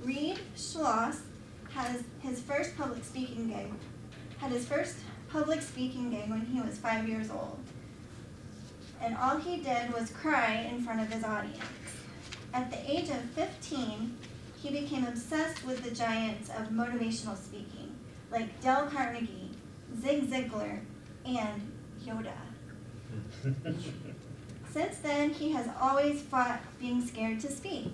Rheid Schloss had his first public speaking gig when he was 5 years old. And all he did was cry in front of his audience. At the age of 15, he became obsessed with the giants of motivational speaking, like Dale Carnegie, Zig Ziglar, and Yoda. Since then, he has always fought being scared to speak.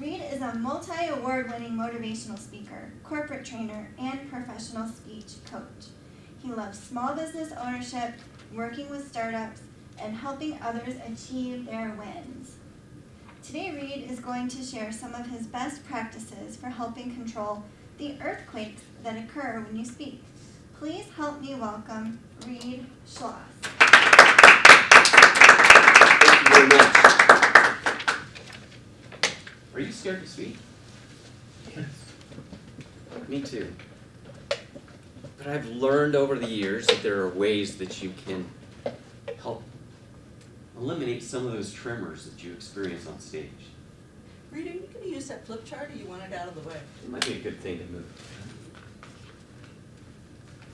Rheid is a multi-award-winning motivational speaker, corporate trainer, and professional speech coach. He loves small business ownership, working with startups, and helping others achieve their wins. Today, Rheid is going to share some of his best practices for helping control the earthquakes that occur when you speak. Please help me welcome Rheid Schloss. Thank you very much. Are you scared to speak? Yes. Me too. But I've learned over the years that there are ways that you can help eliminate some of those tremors that you experience on stage. Rita, are you going to use that flip chart, or you want it out of the way? It might be a good thing to move.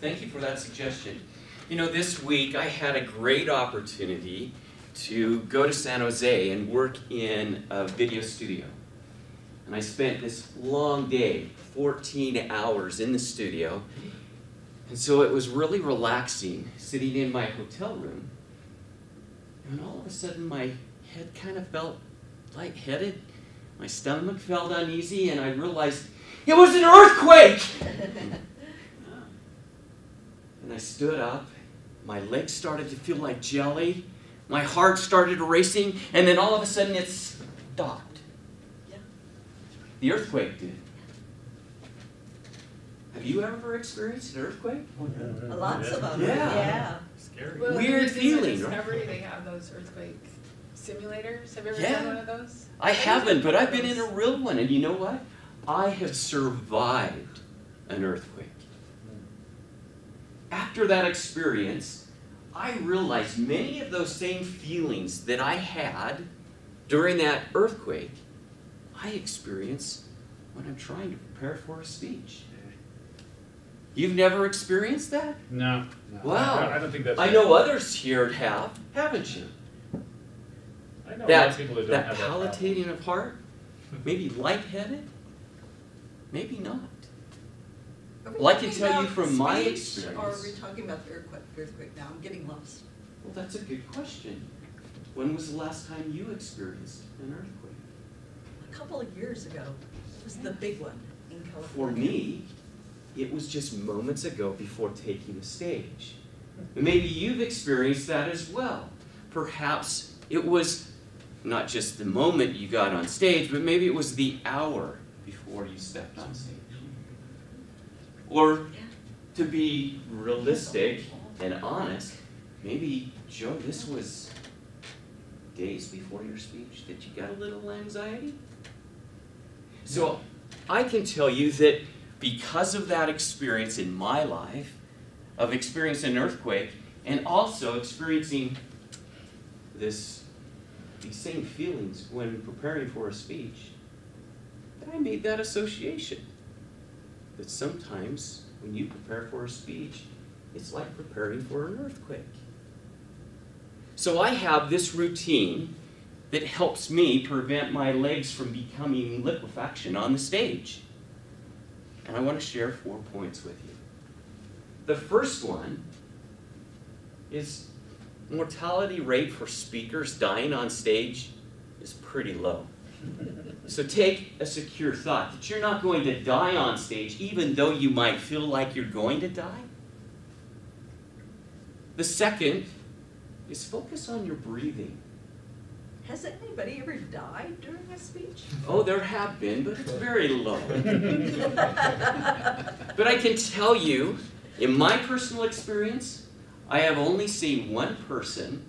Thank you for that suggestion. You know, this week I had a great opportunity to go to San Jose and work in a video studio. And I spent this long day, 14 hours in the studio. And so it was really relaxing sitting in my hotel room. And all of a sudden my head kind of felt lightheaded. My stomach felt uneasy, and I realized it was an earthquake! And I stood up. My legs started to feel like jelly. My heart started racing, and then all of a sudden it stopped. Yeah. The earthquake did. Have you ever experienced an earthquake? Lots of them. Yeah. Scary. Well, Weird feeling, right? Discovery, they have those earthquake simulators. Have you ever Yeah. done one of those? I haven't, but I've been in a real one, and you know what? I have survived an earthquake. After that experience, I realized many of those same feelings that I had during that earthquake, I experience when I'm trying to prepare for a speech. You've never experienced that? No. Wow. I don't think that's. I know others here have, haven't you? I know a lot of people that don't that have that problem. palpitating of heart, maybe lightheaded, maybe not. Are we Well, I can talking tell you about from my speech, experience. Or are we talking about the earthquake now? I'm getting lost. Well, that's a good question. When was the last time you experienced an earthquake? A couple of years ago, it was the big one in California. For me, it was just moments ago before taking the stage. And maybe you've experienced that as well. Perhaps it was not just the moment you got on stage, but maybe it was the hour before you stepped on stage. Or, to be realistic and honest, maybe, Joe, this was days before your speech that you got a little anxiety? So, I can tell you that because of that experience in my life, of experiencing an earthquake, and also experiencing these same feelings when preparing for a speech, that I made that association. That sometimes when you prepare for a speech, it's like preparing for an earthquake. So I have this routine that helps me prevent my legs from becoming liquefaction on the stage. And I want to share 4 points with you. The first one is mortality rate for speakers dying on stage is pretty low. So take a secure thought that you're not going to die on stage even though you might feel like you're going to die. The second is focus on your breathing. Has anybody ever died during a speech? Oh, there have been, but it's very low. But I can tell you, in my personal experience, I have only seen one person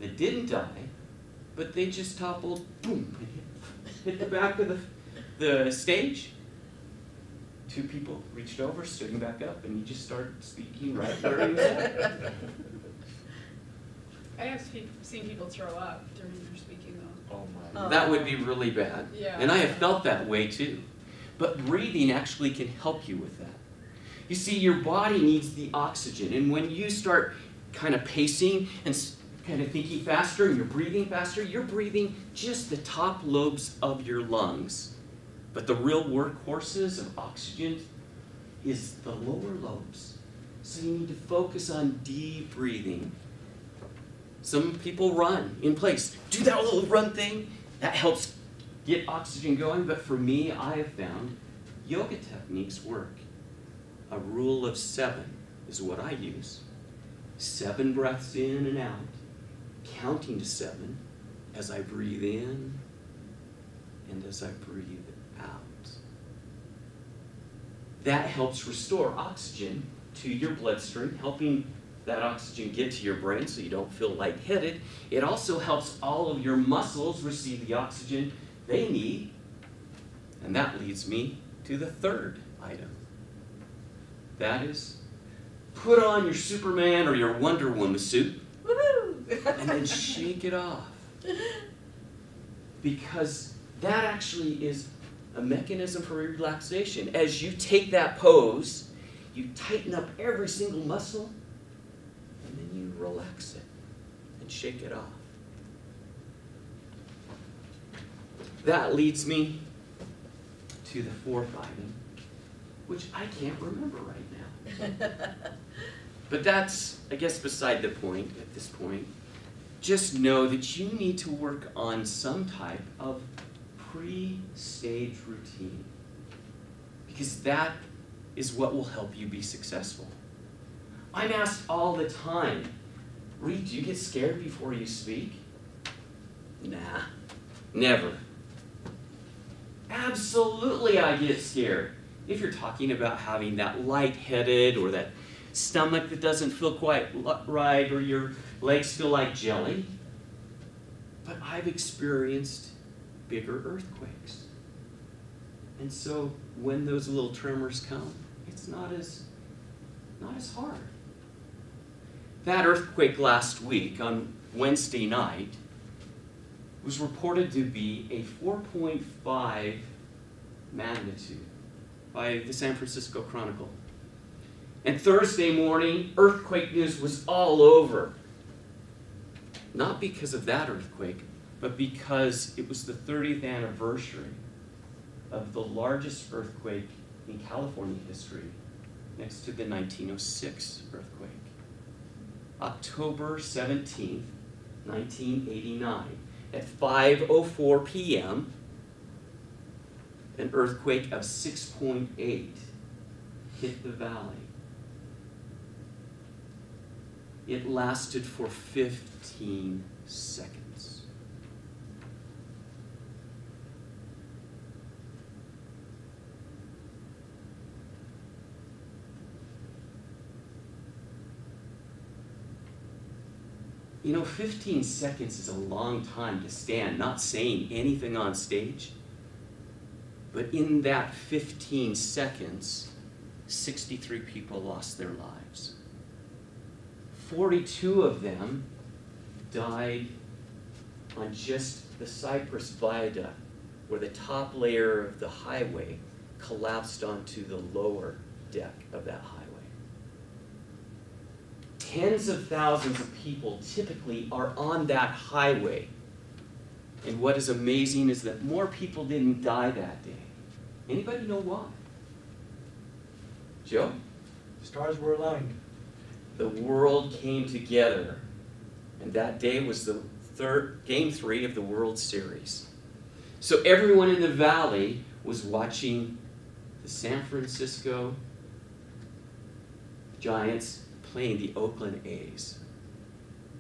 that didn't die, but they just toppled, boom, and hit the back of the stage. 2 people reached over, stood him back up, and he just started speaking right where he was at. I have seen people throw up during their speaking, though. Oh my. That would be really bad. Yeah. And I have felt that way too. But breathing actually can help you with that. You see, your body needs the oxygen, and when you start kind of pacing and kind of thinking faster and you're breathing just the top lobes of your lungs. But the real workhorses of oxygen is the lower lobes. So you need to focus on deep breathing. Some people run in place. Do that little run thing. That helps get oxygen going. But for me, I have found yoga techniques work. A rule of 7 is what I use. 7 breaths in and out, counting to 7 as I breathe in and as I breathe out. That helps restore oxygen to your bloodstream, helping that oxygen get to your brain so you don't feel lightheaded. It also helps all of your muscles receive the oxygen they need. And that leads me to the third item. That is, put on your Superman or your Wonder Woman suit and then shake it off. Because that actually is a mechanism for relaxation. As you take that pose, you tighten up every single muscle and then you relax it and shake it off. That leads me to the fourth item, which I can't remember right now. But that's, I guess, beside the point at this point. Just know that you need to work on some type of pre-stage routine, because that is what will help you be successful. I'm asked all the time, Rheid, do you get scared before you speak? Nah, never. Absolutely I get scared. If you're talking about having that lightheaded or that stomach that doesn't feel quite right or your legs feel like jelly. But I've experienced bigger earthquakes. And so when those little tremors come, it's not as hard. That earthquake last week on Wednesday night was reported to be a 4.5 magnitude by the San Francisco Chronicle. And Thursday morning, earthquake news was all over. Not because of that earthquake, but because it was the 30th anniversary of the largest earthquake in California history, next to the 1906 earthquake. October 17th, 1989, at 5:04 p.m., an earthquake of 6.8 hit the valley. It lasted for 15 seconds. You know, 15 seconds is a long time to stand, not saying anything on stage. But in that 15 seconds, 63 people lost their lives. 42 of them died on just the Cypress Viaduct, where the top layer of the highway collapsed onto the lower deck of that highway. Tens of thousands of people typically are on that highway. And what is amazing is that more people didn't die that day. Anybody know why? Joe? Stars were aligned. The world came together, and that day was the Game 3 of the World Series. So everyone in the valley was watching the San Francisco Giants playing the Oakland A's.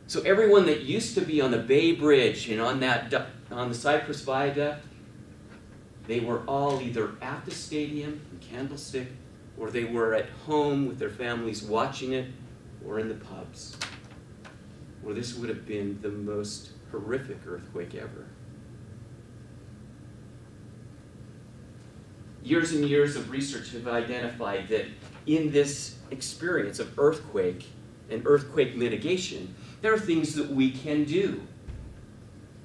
So everyone that used to be on the Bay Bridge and on the Cypress Viaduct, they were all either at the stadium in Candlestick, or they were at home with their families watching it, or in the pubs, where this would have been the most horrific earthquake ever. Years and years of research have identified that in this experience of earthquake and earthquake mitigation, there are things that we can do.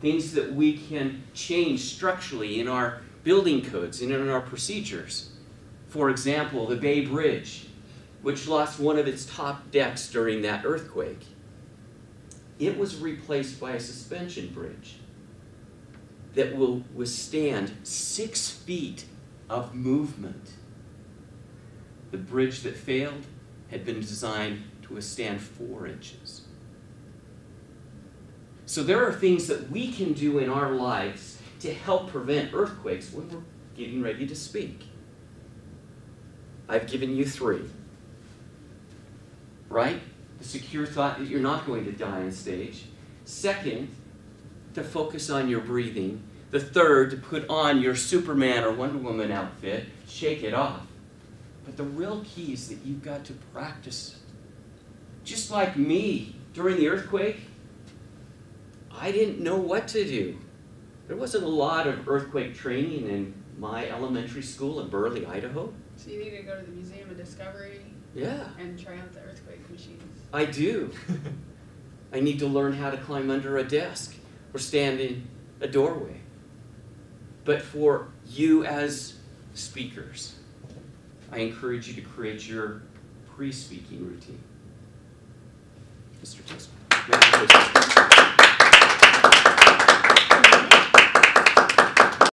things that we can change structurally in our building codes and in our procedures. For example, the Bay Bridge, which lost one of its top decks during that earthquake. It was replaced by a suspension bridge that will withstand 6 feet of movement. The bridge that failed had been designed to withstand 4 inches. So there are things that we can do in our lives to help prevent earthquakes when we're getting ready to speak. I've given you 3. Right? The secure thought that you're not going to die on stage. Second, to focus on your breathing. The third, to put on your Superman or Wonder Woman outfit, shake it off. But the real key is that you've got to practice it. Just like me, during the earthquake, I didn't know what to do. There wasn't a lot of earthquake training in my elementary school in Burley, Idaho. So you need to go to the Museum of Discovery Yeah, and try out the earthquake machines. I do. I need to learn how to climb under a desk or stand in a doorway. But for you as speakers, I encourage you to create your pre-speaking routine. Mr. Tisman.